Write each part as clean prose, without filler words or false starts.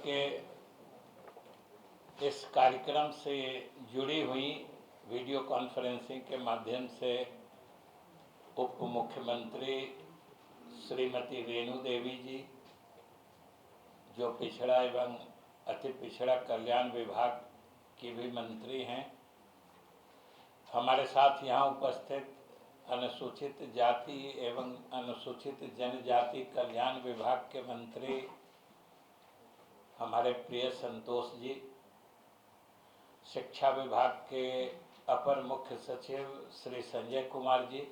के इस कार्यक्रम से जुड़ी हुई वीडियो कॉन्फ्रेंसिंग के माध्यम से उप मुख्यमंत्री श्रीमती रेणु देवी जी, जो पिछड़ा एवं अति पिछड़ा कल्याण विभाग की भी मंत्री हैं, हमारे साथ यहाँ उपस्थित अनुसूचित जाति एवं अनुसूचित जनजाति कल्याण विभाग के मंत्री हमारे प्रिय संतोष जी, शिक्षा विभाग के अपर मुख्य सचिव श्री संजय कुमार जी,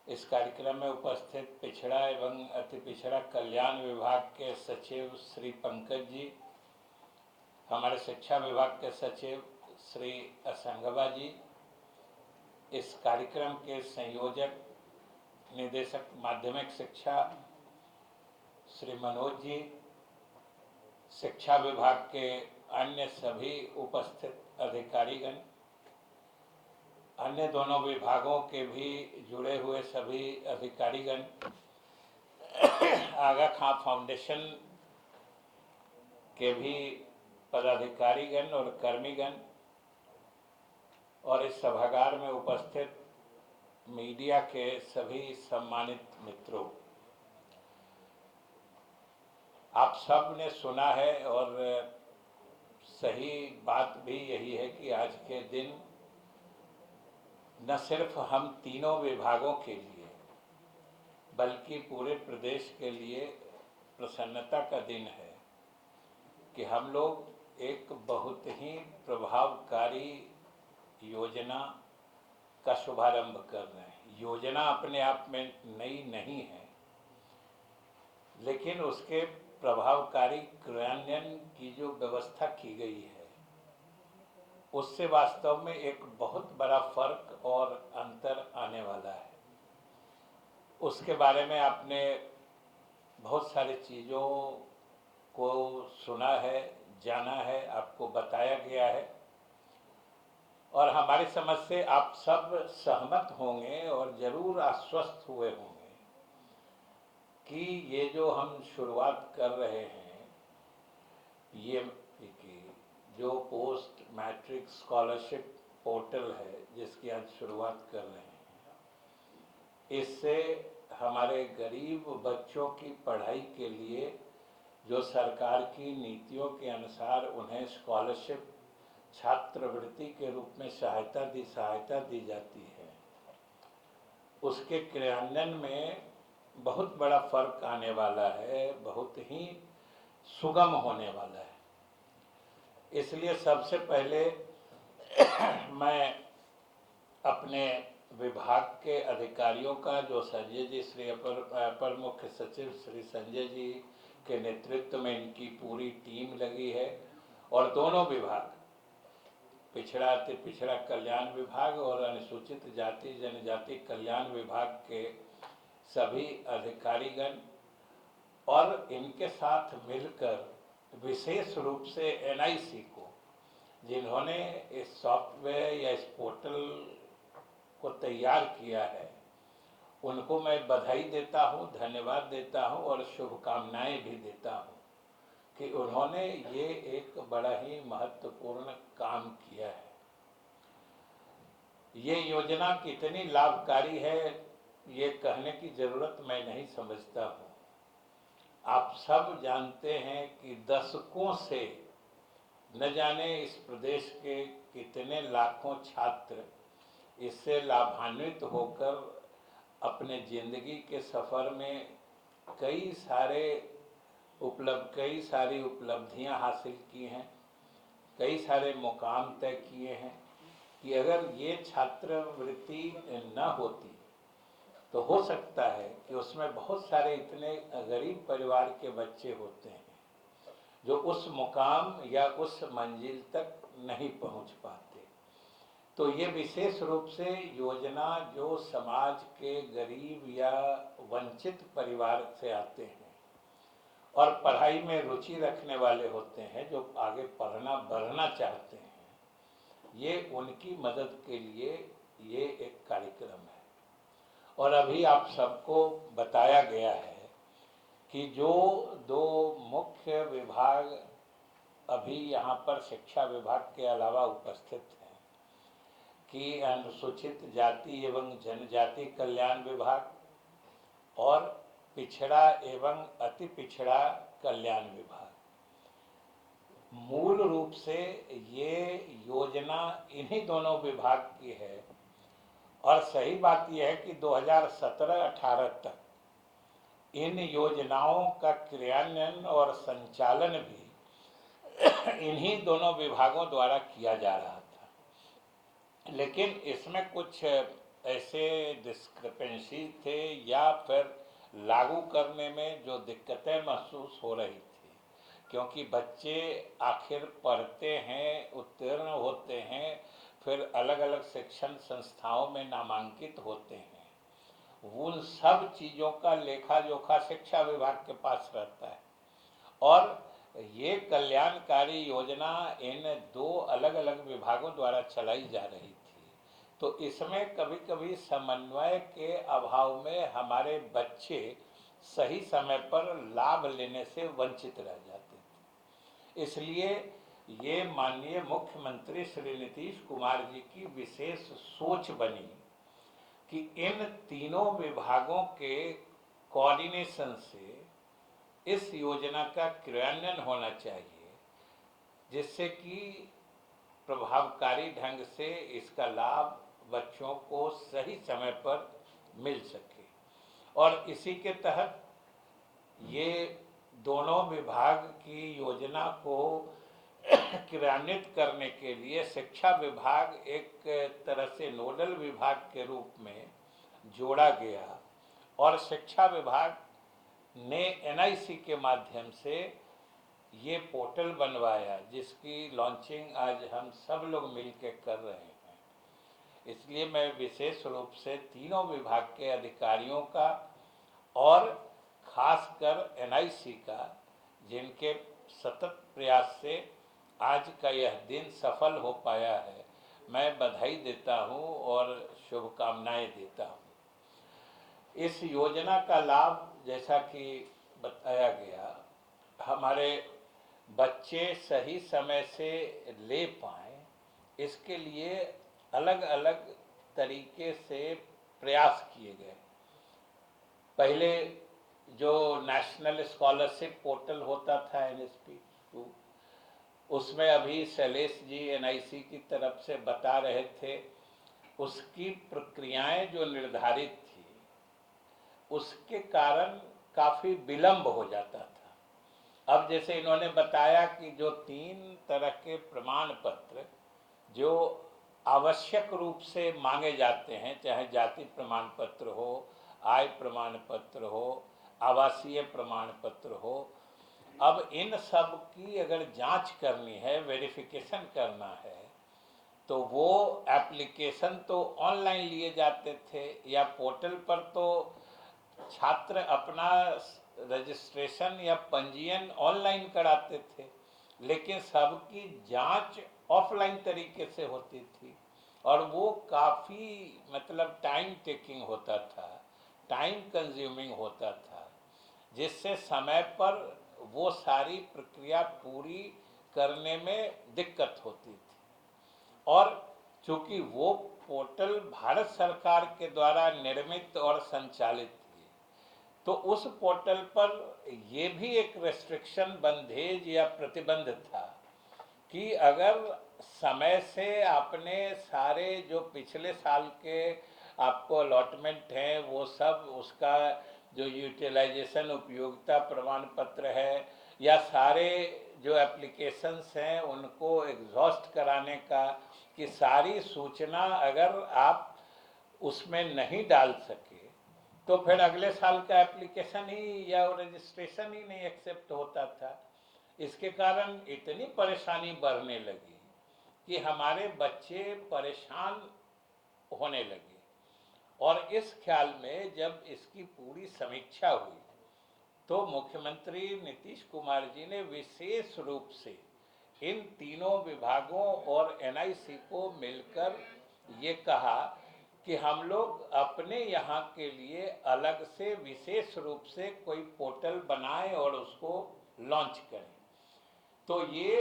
इस कार्यक्रम में उपस्थित पिछड़ा एवं अति पिछड़ा कल्याण विभाग के सचिव श्री पंकज जी, हमारे शिक्षा विभाग के सचिव श्री असंगवा जी, इस कार्यक्रम के संयोजक निदेशक माध्यमिक शिक्षा श्री मनोज जी, शिक्षा विभाग के अन्य सभी उपस्थित अधिकारीगण, अन्य दोनों विभागों के भी जुड़े हुए सभी अधिकारीगण, आगा खां फाउंडेशन के भी पदाधिकारीगण और कर्मीगण, और इस सभागार में उपस्थित मीडिया के सभी सम्मानित मित्रों, आप सब ने सुना है और सही बात भी यही है कि आज के दिन न सिर्फ हम तीनों विभागों के लिए बल्कि पूरे प्रदेश के लिए प्रसन्नता का दिन है कि हम लोग एक बहुत ही प्रभावकारी योजना का शुभारंभ कर रहे हैं। योजना अपने आप में नई नहीं है, लेकिन उसके प्रभावकारी क्रियान्वयन की जो व्यवस्था की गई है, उससे वास्तव में एक बहुत बड़ा फर्क और अंतर आने वाला है। उसके बारे में आपने बहुत सारी चीज़ों को सुना है, जाना है, आपको बताया गया है, और हमारी समझ से आप सब सहमत होंगे और ज़रूर आश्वस्त हुए होंगे कि ये जो हम शुरुआत कर रहे हैं, ये जो पोस्ट मैट्रिक स्कॉलरशिप पोर्टल है जिसकी आज शुरुआत कर रहे हैं, इससे हमारे गरीब बच्चों की पढ़ाई के लिए जो सरकार की नीतियों के अनुसार उन्हें स्कॉलरशिप छात्रवृत्ति के रूप में सहायता दी जाती है, उसके क्रियान्वयन में बहुत बड़ा फर्क आने वाला है, बहुत ही सुगम होने वाला है। इसलिए सबसे पहले मैं अपने विभाग के अधिकारियों का, जो संजय जी श्री अपर मुख्य सचिव श्री संजय जी के नेतृत्व में इनकी पूरी टीम लगी है, और दोनों विभाग, पिछड़ा अति पिछड़ा कल्याण विभाग और अनुसूचित जाति जनजाति कल्याण विभाग के सभी अधिकारीगण, और इनके साथ मिलकर विशेष रूप से NIC को, जिन्होंने इस सॉफ्टवेयर या इस पोर्टल को तैयार किया है, उनको मैं बधाई देता हूँ, धन्यवाद देता हूँ और शुभकामनाएं भी देता हूँ कि उन्होंने ये एक बड़ा ही महत्वपूर्ण काम किया है। ये योजना कितनी लाभकारी है, ये कहने की ज़रूरत मैं नहीं समझता हूँ। आप सब जानते हैं कि दशकों से न जाने इस प्रदेश के कितने लाखों छात्र इससे लाभान्वित होकर अपने ज़िंदगी के सफ़र में कई सारी उपलब्धियां हासिल की हैं, कई सारे मुकाम तय किए हैं, कि अगर ये छात्रवृत्ति न होती तो हो सकता है कि उसमें बहुत सारे इतने गरीब परिवार के बच्चे होते हैं जो उस मुकाम या उस मंजिल तक नहीं पहुंच पाते। तो ये विशेष रूप से योजना जो समाज के गरीब या वंचित परिवार से आते हैं और पढ़ाई में रुचि रखने वाले होते हैं, जो आगे बढ़ना चाहते हैं, ये उनकी मदद के लिए ये एक कार्यक्रम है। और अभी आप सबको बताया गया है कि जो दो मुख्य विभाग अभी यहाँ पर शिक्षा विभाग के अलावा उपस्थित हैं कि अनुसूचित जाति एवं जनजाति कल्याण विभाग और पिछड़ा एवं अति पिछड़ा कल्याण विभाग, मूल रूप से ये योजना इन्हीं दोनों विभाग की है। और सही बात यह है कि 2017-18 तक इन योजनाओं का क्रियान्वयन और संचालन भी इन्हीं दोनों विभागों द्वारा किया जा रहा था, लेकिन इसमें कुछ ऐसे डिस्क्रिपेंसी थे या फिर लागू करने में जो दिक्कतें महसूस हो रही थी, क्योंकि बच्चे आखिर पढ़ते हैं, उत्तीर्ण होते हैं, फिर अलग अलग शिक्षण संस्थाओं में नामांकित होते हैं, उन सब चीज़ों का लेखा जोखा शिक्षा विभाग के पास रहता है। और ये कल्याणकारी योजना इन दो अलग अलग विभागों द्वारा चलाई जा रही थी, तो इसमें कभी कभी समन्वय के अभाव में हमारे बच्चे सही समय पर लाभ लेने से वंचित रह जाते थे। इसलिए ये माननीय मुख्यमंत्री श्री नीतीश कुमार जी की विशेष सोच बनी कि इन तीनों विभागों के कोऑर्डिनेशन से इस योजना का क्रियान्वयन होना चाहिए, जिससे कि प्रभावकारी ढंग से इसका लाभ बच्चों को सही समय पर मिल सके। और इसी के तहत ये दोनों विभाग की योजना को क्रियान्वित करने के लिए शिक्षा विभाग एक तरह से नोडल विभाग के रूप में जोड़ा गया और शिक्षा विभाग ने एनआईसी के माध्यम से ये पोर्टल बनवाया, जिसकी लॉन्चिंग आज हम सब लोग मिलकर कर रहे हैं। इसलिए मैं विशेष रूप से तीनों विभाग के अधिकारियों का और खासकर एनआईसी का, जिनके सतत प्रयास से आज का यह दिन सफल हो पाया है, मैं बधाई देता हूँ और शुभकामनाएं देता हूँ। इस योजना का लाभ, जैसा कि बताया गया, हमारे बच्चे सही समय से ले पाएँ, इसके लिए अलग अलग तरीके से प्रयास किए गए। पहले जो नेशनल स्कॉलरशिप पोर्टल होता था NSP, उसमें अभी शैलेश जी एनआईसी की तरफ से बता रहे थे, उसकी प्रक्रियाएं जो निर्धारित थी उसके कारण काफ़ी विलम्ब हो जाता था। अब जैसे इन्होंने बताया कि जो 3 तरह के प्रमाण पत्र जो आवश्यक रूप से मांगे जाते हैं, चाहे जाति प्रमाण पत्र हो, आय प्रमाण पत्र हो, आवासीय प्रमाण पत्र हो, अब इन सब की अगर जांच करनी है, वेरिफिकेशन करना है, तो वो एप्लीकेशन तो ऑनलाइन लिए जाते थे या पोर्टल पर तो छात्र अपना रजिस्ट्रेशन या पंजीयन ऑनलाइन कराते थे, लेकिन सबकी जांच ऑफलाइन तरीके से होती थी और वो काफ़ी मतलब टाइम टेकिंग होता था, टाइम कंज्यूमिंग होता था, जिससे समय पर वो सारी प्रक्रिया पूरी करने में दिक्कत होती थी। और चूँकि वो पोर्टल भारत सरकार के द्वारा निर्मित और संचालित थी, तो उस पोर्टल पर ये भी एक रेस्ट्रिक्शन, बंधेज या प्रतिबंध था कि अगर समय से आपने सारे जो पिछले साल के आपको अलॉटमेंट हैं वो सब, उसका जो यूटिलाइजेशन उपयोगिता प्रमाण पत्र है या सारे जो एप्लीकेशंस हैं उनको एग्जॉस्ट कराने का, कि सारी सूचना अगर आप उसमें नहीं डाल सके तो फिर अगले साल का एप्लीकेशन ही या रजिस्ट्रेशन ही नहीं एक्सेप्ट होता था। इसके कारण इतनी परेशानी बढ़ने लगी कि हमारे बच्चे परेशान होने लगे। और इस ख्याल में जब इसकी पूरी समीक्षा हुई तो मुख्यमंत्री नीतीश कुमार जी ने विशेष रूप से इन तीनों विभागों और एनआईसी को मिलकर ये कहा कि हम लोग अपने यहाँ के लिए अलग से विशेष रूप से कोई पोर्टल बनाएं और उसको लॉन्च करें। तो ये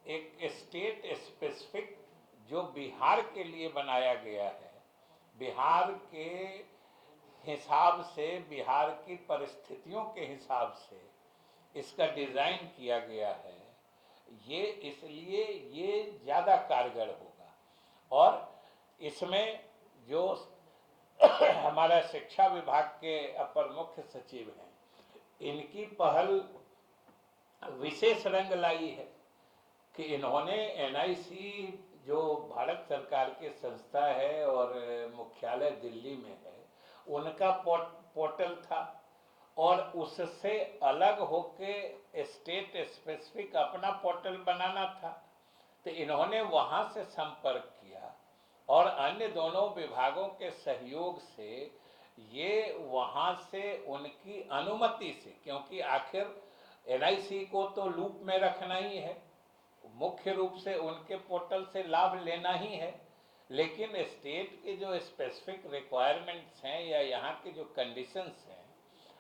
एक स्टेट स्पेसिफिक जो बिहार के लिए बनाया गया है, बिहार के हिसाब से, बिहार की परिस्थितियों के हिसाब से इसका डिज़ाइन किया गया है। ये इसलिए ये ज़्यादा कारगर होगा। और इसमें जो हमारा शिक्षा विभाग के अपर मुख्य सचिव हैं, इनकी पहल विशेष रंग लाई है कि इन्होंने एनआईसी जो भारत सरकार की संस्था है और मुख्यालय दिल्ली में है, उनका पोर्टल था और उससे अलग होके स्टेट स्पेसिफिक अपना पोर्टल बनाना था। तो इन्होंने वहाँ से संपर्क किया और अन्य दोनों विभागों के सहयोग से ये वहाँ से उनकी अनुमति से, क्योंकि आखिर एनआईसी को तो लूप में रखना ही है, मुख्य रूप से उनके पोर्टल से लाभ लेना ही है, लेकिन स्टेट के जो स्पेसिफिक रिक्वायरमेंट्स हैं या यहाँ के जो कंडीशंस हैं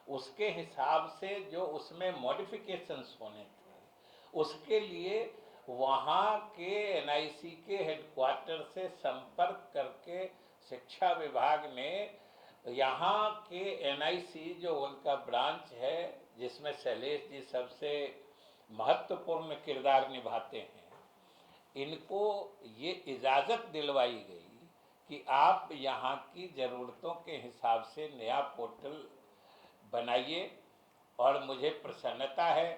उसके हिसाब से जो उसमें मॉडिफिकेशंस होने थे, उसके लिए वहाँ के एनआईसी के हेडक्वार्टर से संपर्क करके शिक्षा विभाग ने यहाँ के एनआईसी जो उनका ब्रांच है, जिसमें शैलेश जी सबसे महत्वपूर्ण किरदार निभाते हैं, इनको ये इजाज़त दिलवाई गई कि आप यहाँ की ज़रूरतों के हिसाब से नया पोर्टल बनाइए। और मुझे प्रसन्नता है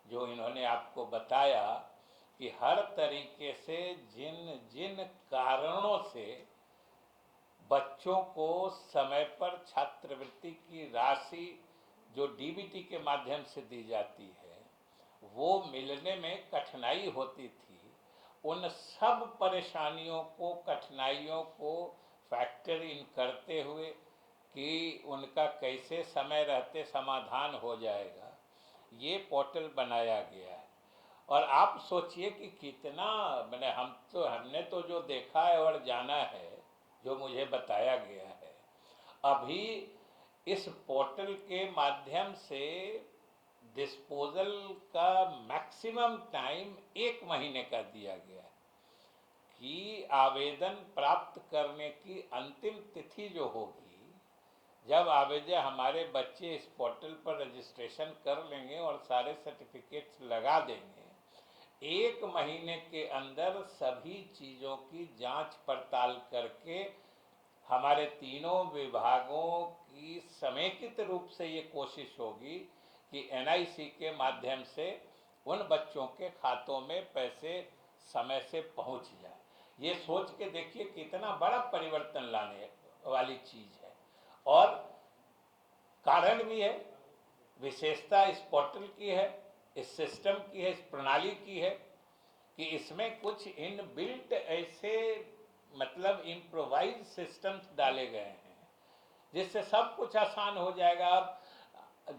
जो इन्होंने आपको बताया कि हर तरीके से जिन जिन कारणों से बच्चों को समय पर छात्रवृत्ति की राशि जो डीबीटी के माध्यम से दी जाती है वो मिलने में कठिनाई होती थी, उन सब परेशानियों को, कठिनाइयों को फैक्टर इन करते हुए कि उनका कैसे समय रहते समाधान हो जाएगा, ये पोर्टल बनाया गया है। और आप सोचिए कि कितना, मैंने हमने तो जो देखा है और जाना है, जो मुझे बताया गया है, अभी इस पोर्टल के माध्यम से डिस्पोजल का मैक्सिमम टाइम 1 महीने का दिया गया है कि आवेदन प्राप्त करने की अंतिम तिथि जो होगी, जब आवेदन हमारे बच्चे इस पोर्टल पर रजिस्ट्रेशन कर लेंगे और सारे सर्टिफिकेट्स लगा देंगे, 1 महीने के अंदर सभी चीज़ों की जांच पड़ताल करके हमारे तीनों विभागों की समेकित रूप से ये कोशिश होगी कि एनआईसी के माध्यम से उन बच्चों के खातों में पैसे समय से पहुंच जाए। ये सोच के देखिए कितना बड़ा परिवर्तन लाने वाली चीज़ है। और कारण भी है, विशेषता इस पोर्टल की है, इस सिस्टम की है, इस प्रणाली की है कि इसमें कुछ इनबिल्ट ऐसे मतलब इम्प्रोवाइज सिस्टम्स डाले गए हैं जिससे सब कुछ आसान हो जाएगा। अब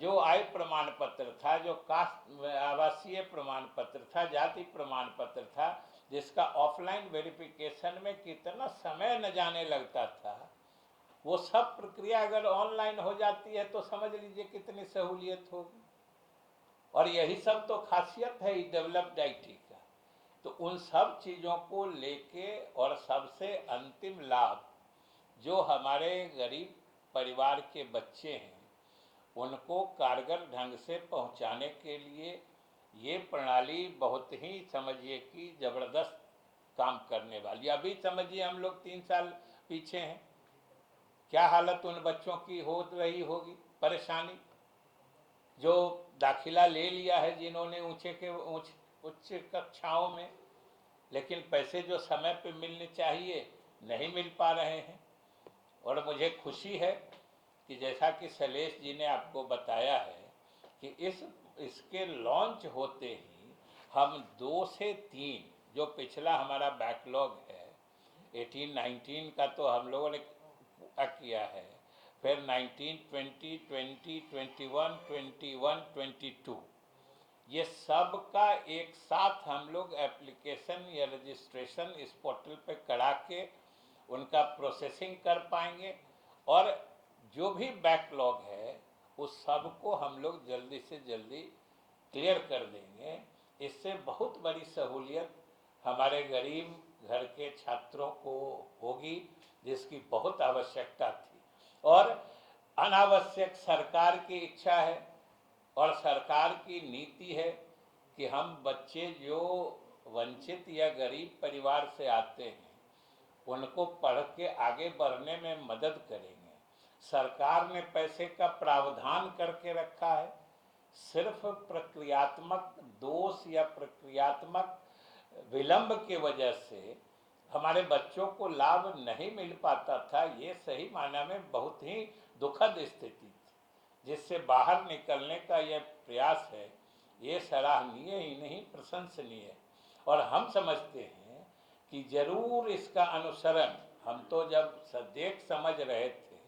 जो आय प्रमाण पत्र था, जो कास्ट आवासीय प्रमाण पत्र था, जाति प्रमाण पत्र था, जिसका ऑफलाइन वेरिफिकेशन में कितना समय न जाने लगता था, वो सब प्रक्रिया अगर ऑनलाइन हो जाती है तो समझ लीजिए कितनी सहूलियत होगी। और यही सब तो खासियत है डेवलप्ड आईटी का। तो उन सब चीज़ों को लेके और सबसे अंतिम लाभ जो हमारे गरीब परिवार के बच्चे हैं उनको कारगर ढंग से पहुंचाने के लिए ये प्रणाली बहुत ही समझिए कि ज़बरदस्त काम करने वाली। अभी समझिए हम लोग 3 साल पीछे हैं, क्या हालत उन बच्चों की हो रही होगी, परेशानी। जो दाखिला ले लिया है जिन्होंने उच्च कक्षाओं में, लेकिन पैसे जो समय पे मिलने चाहिए नहीं मिल पा रहे हैं। और मुझे खुशी है कि जैसा कि शैलेश जी ने आपको बताया है कि इसके लॉन्च होते ही हम 2 से 3 जो पिछला हमारा बैकलॉग है 18-19 का तो हम लोगों ने पूरा किया है, फिर 19, 20, 21, 22 ये सब का एक साथ हम लोग एप्लीकेशन या रजिस्ट्रेशन इस पोर्टल पे करा के उनका प्रोसेसिंग कर पाएंगे और जो भी बैकलॉग है उस सब को हम लोग जल्दी से जल्दी क्लियर कर देंगे। इससे बहुत बड़ी सहूलियत हमारे गरीब घर के छात्रों को होगी, जिसकी बहुत आवश्यकता थी। और अनावश्यक सरकार की इच्छा है और सरकार की नीति है कि हम बच्चे जो वंचित या गरीब परिवार से आते हैं उनको पढ़ के आगे बढ़ने में मदद करेंगे। सरकार ने पैसे का प्रावधान करके रखा है, सिर्फ प्रक्रियात्मक दोष या प्रक्रियात्मक विलंब के वजह से हमारे बच्चों को लाभ नहीं मिल पाता था। ये सही मायने में बहुत ही दुखद स्थिति थी, जिससे बाहर निकलने का यह प्रयास है, ये सराहनीय ही नहीं प्रशंसनीय है। और हम समझते हैं कि जरूर इसका अनुसरण, हम तो जब देख समझ रहे थे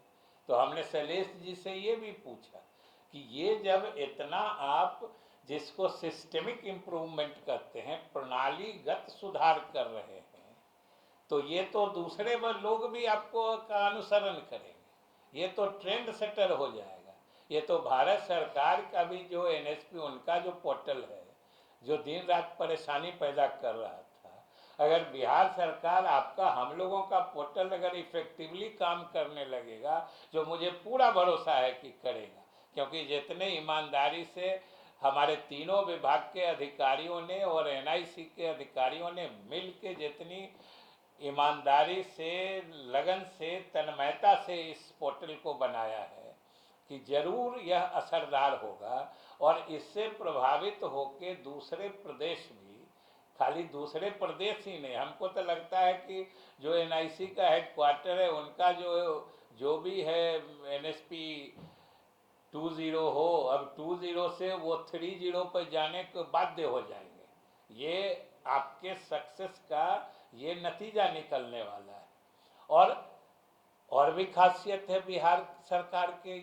तो हमने शैलेश जी से ये भी पूछा कि ये जब इतना आप जिसको सिस्टेमिक इम्प्रूवमेंट कहते हैं, प्रणालीगत सुधार कर रहे हैं, तो ये तो दूसरे लोग भी आपको का अनुसरण करेंगे, ये तो ट्रेंड सेटर हो जाएगा। ये तो भारत सरकार का भी जो एनएसपी उनका जो पोर्टल है, जो दिन रात परेशानी पैदा कर रहा था, अगर बिहार सरकार आपका हम लोगों का पोर्टल अगर इफेक्टिवली काम करने लगेगा, जो मुझे पूरा भरोसा है कि करेगा, क्योंकि जितने ईमानदारी से हमारे तीनों विभाग के अधिकारियों ने और एनआईसी के अधिकारियों ने मिल के जितनी ईमानदारी से, लगन से, तन्मयता से इस पोर्टल को बनाया है कि जरूर यह असरदार होगा। और इससे प्रभावित होकर दूसरे प्रदेश भी, खाली दूसरे प्रदेश ही नहीं, हमको तो लगता है कि जो एनआईसी का हेडक्वार्टर है उनका जो भी है एनएसपी 20 हो, अब 20 से वो 30 पर जाने को बाध्य हो जाएंगे। ये आपके सक्सेस का ये नतीजा निकलने वाला है। और भी खासियत है बिहार सरकार के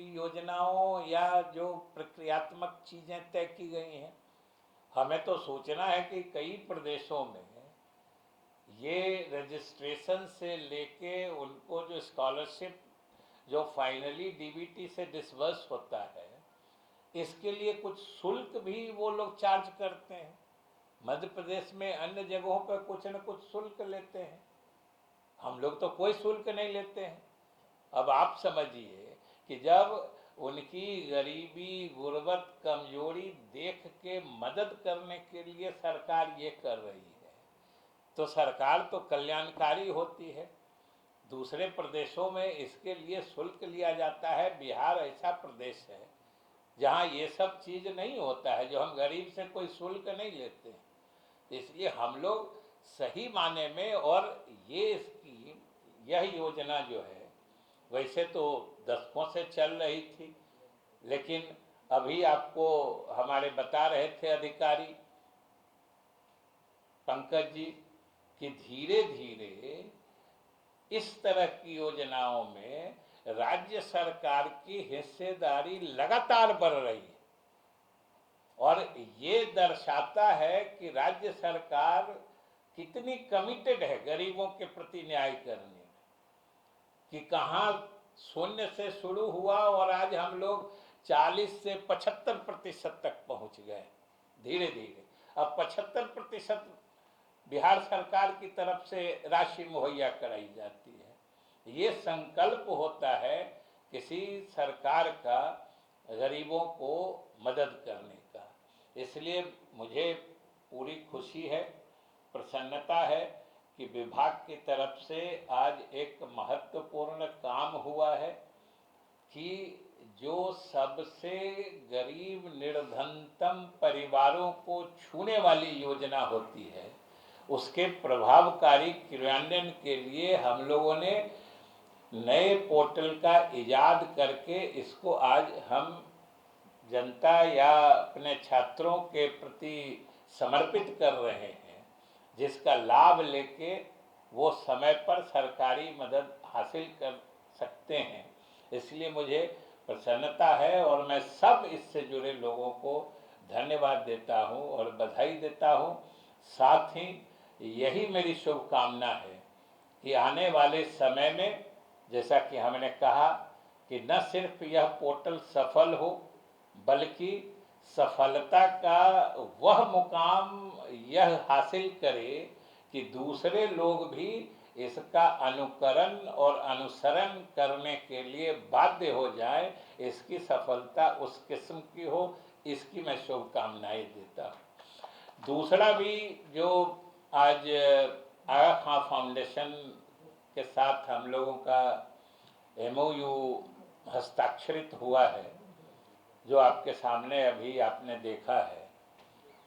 योजनाओं या जो प्रक्रियात्मक चीज़ें तय की गई हैं। हमें तो सोचना है कि कई प्रदेशों में ये रजिस्ट्रेशन से लेके उनको जो स्कॉलरशिप जो फाइनली डीबीटी से डिसबर्स होता है, इसके लिए कुछ शुल्क भी वो लोग चार्ज करते हैं। मध्य प्रदेश में अन्य जगहों पर कुछ न कुछ शुल्क लेते हैं, हम लोग तो कोई शुल्क नहीं लेते हैं। अब आप समझिए कि जब उनकी गरीबी, गुर्बत, कमजोरी देख के मदद करने के लिए सरकार ये कर रही है, तो सरकार तो कल्याणकारी होती है। दूसरे प्रदेशों में इसके लिए शुल्क लिया जाता है। बिहार ऐसा प्रदेश है जहाँ ये सब चीज़ नहीं होता है, जो हम गरीब से कोई शुल्क नहीं लेते हैं। इसलिए हम लोग सही माने में, और ये स्कीम, यह योजना जो है वैसे तो दशकों से चल रही थी, लेकिन अभी आपको हमारे बता रहे थे अधिकारी पंकज जी कि धीरे धीरे इस तरह की योजनाओं में राज्य सरकार की हिस्सेदारी लगातार बढ़ रही है। और ये दर्शाता है कि राज्य सरकार कितनी कमिटेड है गरीबों के प्रति न्याय करने में, कि कहाँ शून्य से शुरू हुआ और आज हम लोग 40 से 75% तक पहुँच गए धीरे धीरे। अब 75% बिहार सरकार की तरफ से राशि मुहैया कराई जाती है। ये संकल्प होता है किसी सरकार का गरीबों को मदद करने का। इसलिए मुझे पूरी खुशी है, प्रसन्नता है कि विभाग की तरफ से आज एक महत्वपूर्ण काम हुआ है कि जो सबसे गरीब निर्धनतम परिवारों को छूने वाली योजना होती है, उसके प्रभावकारी क्रियान्वयन के लिए हम लोगों ने नए पोर्टल का इजाद करके इसको आज हम जनता या अपने छात्रों के प्रति समर्पित कर रहे हैं, जिसका लाभ लेके वो समय पर सरकारी मदद हासिल कर सकते हैं। इसलिए मुझे प्रसन्नता है और मैं सब इससे जुड़े लोगों को धन्यवाद देता हूं और बधाई देता हूं। साथ ही यही मेरी शुभकामना है कि आने वाले समय में, जैसा कि हमने कहा, कि न सिर्फ यह पोर्टल सफल हो, बल्कि सफलता का वह मुकाम यह हासिल करे कि दूसरे लोग भी इसका अनुकरण और अनुसरण करने के लिए बाध्य हो जाए। इसकी सफलता उस किस्म की हो, इसकी मैं शुभकामनाएं देता हूँ। दूसरा भी जो आज आगा खां फाउंडेशन के साथ हम लोगों का MOU हस्ताक्षरित हुआ है, जो आपके सामने अभी आपने देखा है,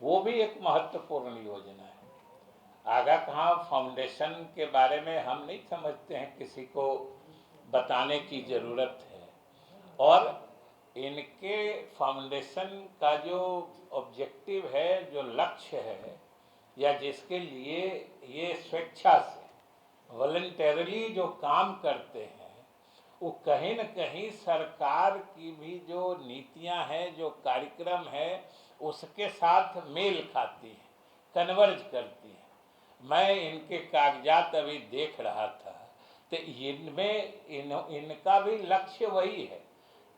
वो भी एक महत्वपूर्ण योजना है। आगा खां फाउंडेशन के बारे में हम नहीं समझते हैं किसी को बताने की ज़रूरत है, और इनके फाउंडेशन का जो ऑब्जेक्टिव है, जो लक्ष्य है, या जिसके लिए ये स्वेच्छा से वॉलंटरली जो काम करते हैं, वो कहीं न कहीं सरकार की भी जो नीतियां हैं, जो कार्यक्रम है, उसके साथ मेल खाती हैं, कन्वर्ज करती हैं। मैं इनके कागजात अभी देख रहा था, तो इनका भी लक्ष्य वही है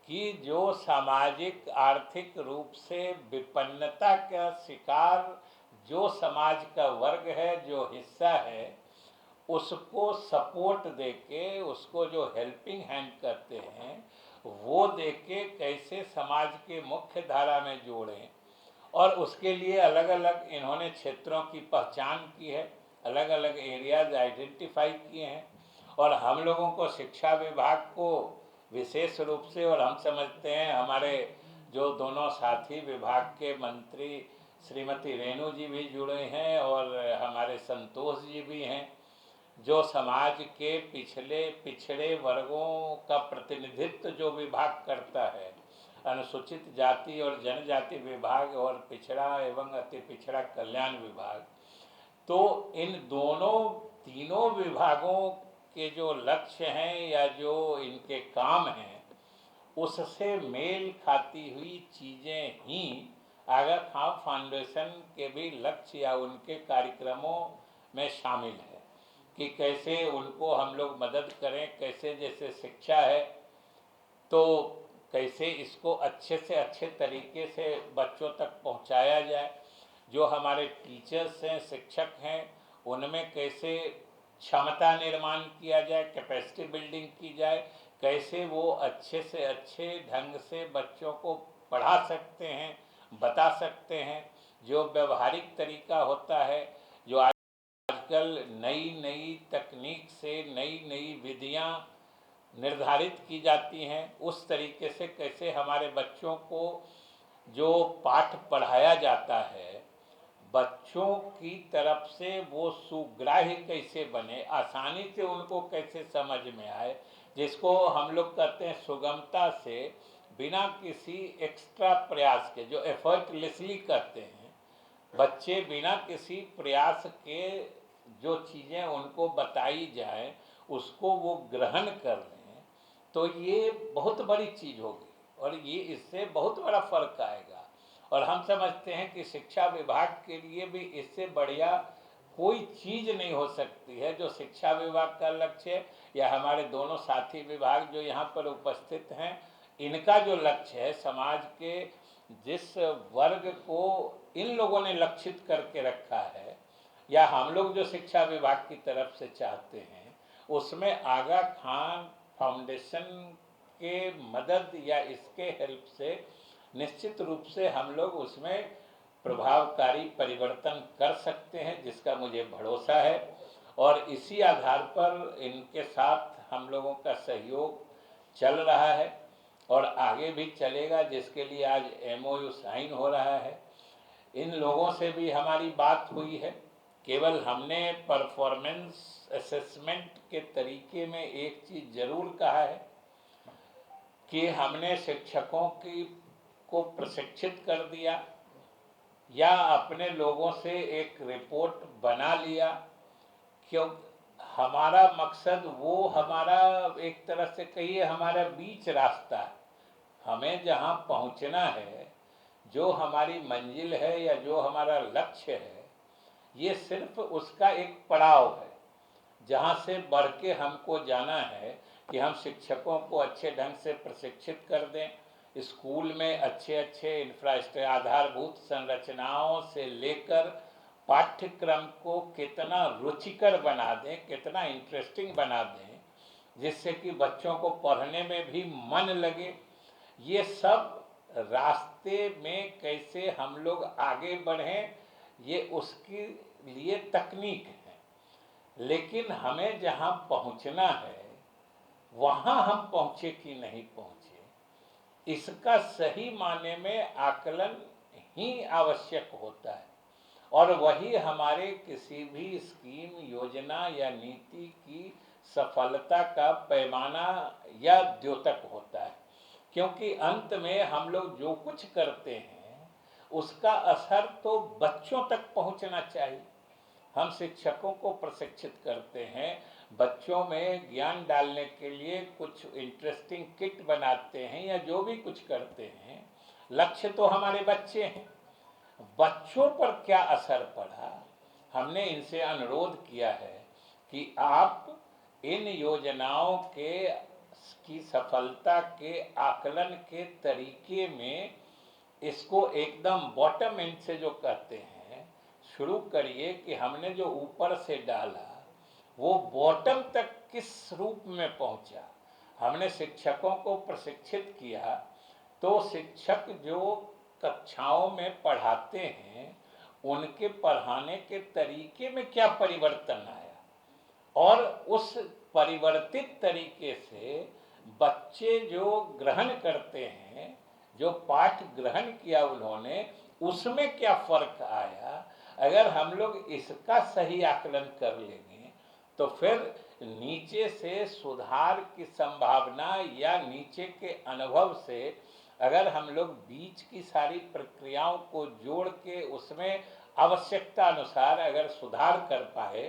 कि जो सामाजिक आर्थिक रूप से विपन्नता का शिकार जो समाज का वर्ग है, जो हिस्सा है, उसको सपोर्ट देके, उसको जो हेल्पिंग हैंड करते हैं, वो देके कैसे समाज के मुख्य धारा में जोड़ें। और उसके लिए अलग अलग इन्होंने क्षेत्रों की पहचान की है, अलग अलग एरियाज आइडेंटिफाई किए हैं, और हम लोगों को शिक्षा विभाग को विशेष रूप से, और हम समझते हैं हमारे जो दोनों साथी विभाग के मंत्री श्रीमती रेणु जी भी जुड़े हैं, और हमारे संतोष जी भी हैं, जो समाज के पिछड़े वर्गों का प्रतिनिधित्व जो विभाग करता है, अनुसूचित जाति और जनजाति विभाग और पिछड़ा एवं अति पिछड़ा कल्याण विभाग, तो इन तीनों विभागों के जो लक्ष्य हैं या जो इनके काम हैं, उससे मेल खाती हुई चीज़ें ही आगा खां फाउंडेशन के भी लक्ष्य या उनके कार्यक्रमों में शामिल है कि कैसे उनको हम लोग मदद करें, कैसे जैसे शिक्षा है तो कैसे इसको अच्छे से अच्छे तरीके से बच्चों तक पहुंचाया जाए, जो हमारे टीचर्स हैं, शिक्षक हैं, उनमें कैसे क्षमता निर्माण किया जाए, कैपेसिटी बिल्डिंग की जाए, कैसे वो अच्छे से अच्छे ढंग से बच्चों को पढ़ा सकते हैं, बता सकते हैं। जो व्यवहारिक तरीका होता है, जो आजकल नई नई तकनीक से नई नई विधियां निर्धारित की जाती हैं, उस तरीके से कैसे हमारे बच्चों को जो पाठ पढ़ाया जाता है, बच्चों की तरफ से वो सुग्राह्य कैसे बने, आसानी से उनको कैसे समझ में आए, जिसको हम लोग कहते हैं सुगमता से, बिना किसी एक्स्ट्रा प्रयास के, जो एफर्टलेसली करते हैं बच्चे, बिना किसी प्रयास के जो चीज़ें उनको बताई जाए उसको वो ग्रहण कर लें, तो ये बहुत बड़ी चीज़ होगी और ये इससे बहुत बड़ा फर्क आएगा। और हम समझते हैं कि शिक्षा विभाग के लिए भी इससे बढ़िया कोई चीज़ नहीं हो सकती है। जो शिक्षा विभाग का लक्ष्य है या हमारे दोनों साथी विभाग जो यहाँ पर उपस्थित हैं, इनका जो लक्ष्य है, समाज के जिस वर्ग को इन लोगों ने लक्षित करके रखा है या हम लोग जो शिक्षा विभाग की तरफ से चाहते हैं, उसमें आगा खां फाउंडेशन के मदद या इसके हेल्प से निश्चित रूप से हम लोग उसमें प्रभावकारी परिवर्तन कर सकते हैं, जिसका मुझे भरोसा है। और इसी आधार पर इनके साथ हम लोगों का सहयोग चल रहा है और आगे भी चलेगा, जिसके लिए आज MOU साइन हो रहा है। इन लोगों से भी हमारी बात हुई है। केवल हमने परफॉर्मेंस असेसमेंट के तरीके में एक चीज़ ज़रूर कहा है कि हमने शिक्षकों को प्रशिक्षित कर दिया या अपने लोगों से एक रिपोर्ट बना लिया, क्यों हमारा मकसद वो, हमारा एक तरह से कहिए हमारा बीच रास्ता है। हमें जहाँ पहुँचना है, जो हमारी मंजिल है या जो हमारा लक्ष्य है, ये सिर्फ उसका एक पड़ाव है। जहाँ से बढ़ के हमको जाना है कि हम शिक्षकों को अच्छे ढंग से प्रशिक्षित कर दें, स्कूल में अच्छे अच्छे इंफ्रास्ट्रक्चर आधारभूत संरचनाओं से लेकर पाठ्यक्रम को कितना रुचिकर बना दें, कितना इंटरेस्टिंग बना दें, जिससे कि बच्चों को पढ़ने में भी मन लगे। ये सब रास्ते में कैसे हम लोग आगे बढ़ें, ये उसके लिए तकनीक है। लेकिन हमें जहाँ पहुँचना है वहाँ हम पहुँचे कि नहीं पहुँचे, इसका सही माने में आकलन ही आवश्यक होता है। और वही हमारे किसी भी स्कीम, योजना या नीति की सफलता का पैमाना या द्योतक होता है। क्योंकि अंत में हम लोग जो कुछ करते हैं उसका असर तो बच्चों तक पहुंचना चाहिए। हम शिक्षकों को प्रशिक्षित करते हैं, बच्चों में ज्ञान डालने के लिए कुछ इंटरेस्टिंग किट बनाते हैं या जो भी कुछ करते हैं, लक्ष्य तो हमारे बच्चे हैं। बच्चों पर क्या असर पड़ा, हमने इनसे अनुरोध किया है कि आप इन योजनाओं की सफलता के आकलन के तरीके में इसको एकदम बॉटम एंड से जो कहते हैं शुरू करिए कि हमने जो ऊपर से डाला वो बॉटम तक किस रूप में पहुंचा। हमने शिक्षकों को प्रशिक्षित किया तो शिक्षक जो कक्षाओं में पढ़ाते हैं उनके पढ़ाने के तरीके में क्या परिवर्तन आया और उस परिवर्तित तरीके से बच्चे जो ग्रहण करते हैं, जो पाठ ग्रहण किया उन्होंने, उसमें क्या फर्क आया। अगर हम लोग इसका सही आकलन कर लेंगे तो फिर नीचे से सुधार की संभावना या नीचे के अनुभव से अगर हम लोग बीच की सारी प्रक्रियाओं को जोड़ के उसमें आवश्यकता अनुसार अगर सुधार कर पाए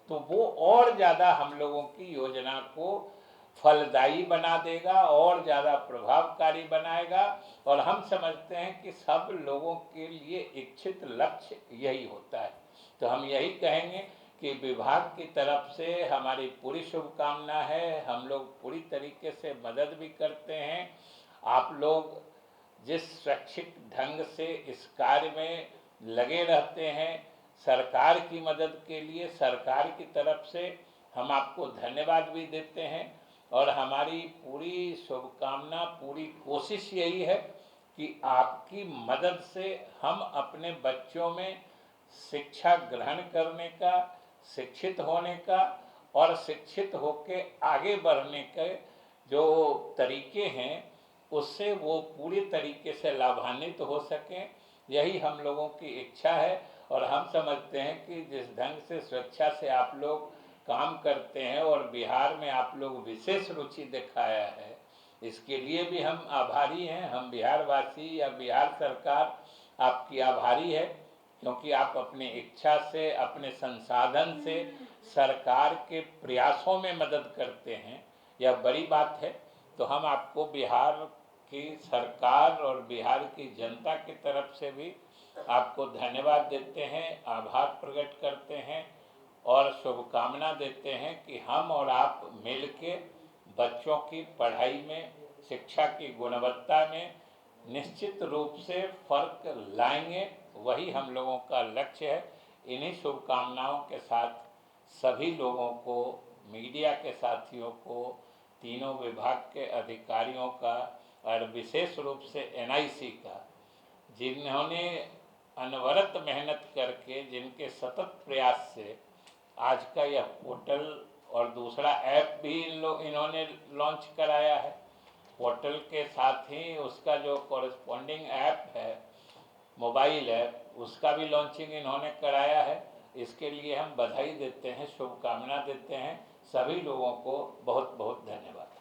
तो वो और ज़्यादा हम लोगों की योजना को फलदायी बना देगा और ज़्यादा प्रभावकारी बनाएगा। और हम समझते हैं कि सब लोगों के लिए इच्छित लक्ष्य यही होता है। तो हम यही कहेंगे कि विभाग की तरफ से हमारी पूरी शुभकामना है, हम लोग पूरी तरीके से मदद भी करते हैं। आप लोग जिस शैक्षिक ढंग से इस कार्य में लगे रहते हैं, सरकार की मदद के लिए सरकार की तरफ से हम आपको धन्यवाद भी देते हैं। और हमारी पूरी शुभकामना, पूरी कोशिश यही है कि आपकी मदद से हम अपने बच्चों में शिक्षा ग्रहण करने का, शिक्षित होने का और शिक्षित होकर आगे बढ़ने के जो तरीके हैं उससे वो पूरी तरीके से लाभान्वित हो सकें, यही हम लोगों की इच्छा है। और हम समझते हैं कि जिस ढंग से स्वेच्छा से आप लोग काम करते हैं और बिहार में आप लोग विशेष रुचि दिखाया है, इसके लिए भी हम आभारी हैं। हम बिहार वासी या बिहार सरकार आपकी आभारी है, क्योंकि आप अपनी इच्छा से, अपने संसाधन से सरकार के प्रयासों में मदद करते हैं, यह बड़ी बात है। तो हम आपको बिहार की सरकार और बिहार की जनता की तरफ से भी आपको धन्यवाद देते हैं, आभार प्रकट करते हैं और शुभकामना देते हैं कि हम और आप मिलके बच्चों की पढ़ाई में, शिक्षा की गुणवत्ता में निश्चित रूप से फर्क लाएंगे, वही हम लोगों का लक्ष्य है। इन्हीं शुभकामनाओं के साथ सभी लोगों को, मीडिया के साथियों को, तीनों विभाग के अधिकारियों का और विशेष रूप से एनआईसी का, जिन्होंने अनवरत मेहनत करके, जिनके सतत प्रयास से आज का यह पोर्टल और दूसरा ऐप भी इन्होंने लॉन्च कराया है। पोर्टल के साथ ही उसका जो कॉरेस्पॉन्डिंग ऐप है, मोबाइल ऐप, उसका भी लॉन्चिंग इन्होंने कराया है। इसके लिए हम बधाई देते हैं, शुभकामना देते हैं। सभी लोगों को बहुत बहुत धन्यवाद।